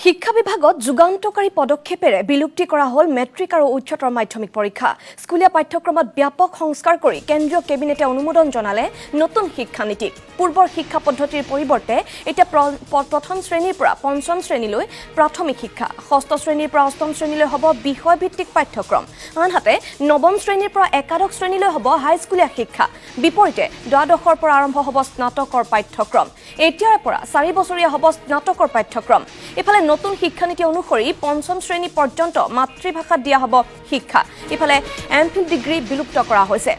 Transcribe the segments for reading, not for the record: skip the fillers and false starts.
শিক্ষা বিভাগত যুগান্তকাৰী পদক্ষেপেৰে বিলুপ্তি কৰা হ'ল মেট্ৰিক আৰু উচ্চতৰ মাধ্যমিক পৰীক্ষা। স্কুলীয়া পাঠ্যক্ৰমত ব্যাপক সংস্কাৰ কৰি কেন্দ্ৰীয় কেবিনেটে অনুমোদন জনালে নতুন শিক্ষা নীতি। পূৰ্বৰ শিক্ষা পদ্ধতিৰ পৰিৱৰ্তে এতিয়া প্ৰথম শ্ৰেণীৰ পৰা পঞ্চম শ্ৰেণীলৈ প্ৰাথমিক শিক্ষা, ষষ্ঠ শ্ৰেণীৰ পৰা অষ্টম শ্ৰেণীলৈ হ'ব বিষয়ভিত্তিক পাঠ্যক্ৰম, আনহাতে নৱম শ্ৰেণীৰ পৰা একাদশ শ্ৰেণীলৈ হ'ব হাইস্কুলীয়া শিক্ষা। বিপৰীতে দ্বাদশৰ পৰা আৰম্ভ হ'ব স্নাতকৰ পাঠ্যক্ৰম। এতিয়াৰে পৰা 4 বছৰীয়া হ'ব স্নাতকৰ পাঠ্যক্ৰম। ইফালে নতুন শিক্ষানীতি অনুসৰি পঞ্চম শ্ৰেণী পৰ্যন্ত মাতৃভাষাত দিয়া হ'ব শিক্ষা। ইফালে এমফিল ডিগ্ৰী বিলুপ্ত কৰা হৈছে।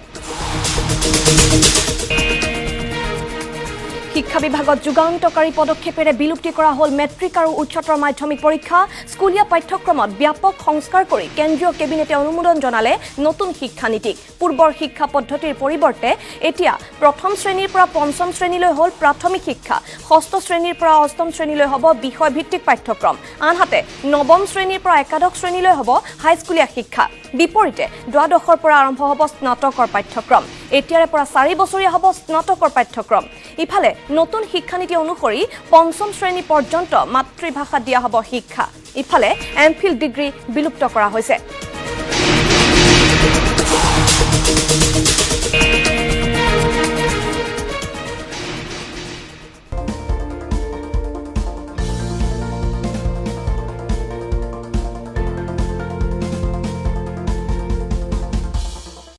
শিক্ষা বিভাগত যুগান্তকাৰী পদক্ষেপেৰে বিলুপ্তি কৰা হ'ল মেট্ৰিক আৰু উচ্চতৰ মাধ্যমিক পৰীক্ষা। স্কুলীয়া পাঠ্যক্ৰমত ব্যাপক সংস্কাৰ কৰি কেন্দ্ৰীয় কেবিনেটে অনুমোদন জনালে নতুন শিক্ষানীতিক। পূৰ্বৰ শিক্ষা পদ্ধতিৰ পৰিৱৰ্তে এতিয়া প্ৰথম শ্ৰেণীৰ পৰা পঞ্চম শ্ৰেণীলৈ হ'ল প্ৰাথমিক শিক্ষা, ষষ্ঠ শ্ৰেণীৰ পৰা অষ্টম শ্ৰেণীলৈ হ'ব বিষয়ভিত্তিক পাঠ্যক্ৰম, আনহাতে নৱম শ্ৰেণীৰ পৰা একাদশ শ্ৰেণীলৈ হ'ব হাইস্কুলীয়া শিক্ষা। বিপৰীতে দ্বাদশৰ পৰা আৰম্ভ হ'ব স্নাতকৰ পাঠ্যক্ৰম। এতিয়াৰে পৰা 4 বছৰীয়া হ'ব স্নাতকৰ পাঠ্যক্ৰম। ইফালে নতুন শিক্ষানীতি অনুসৰি পঞ্চম শ্ৰেণী পৰ্যন্ত মাতৃভাষাত দিয়া হ'ব শিক্ষা। ইফালে এমফিল ডিগ্ৰী বিলুপ্ত কৰা হৈছে।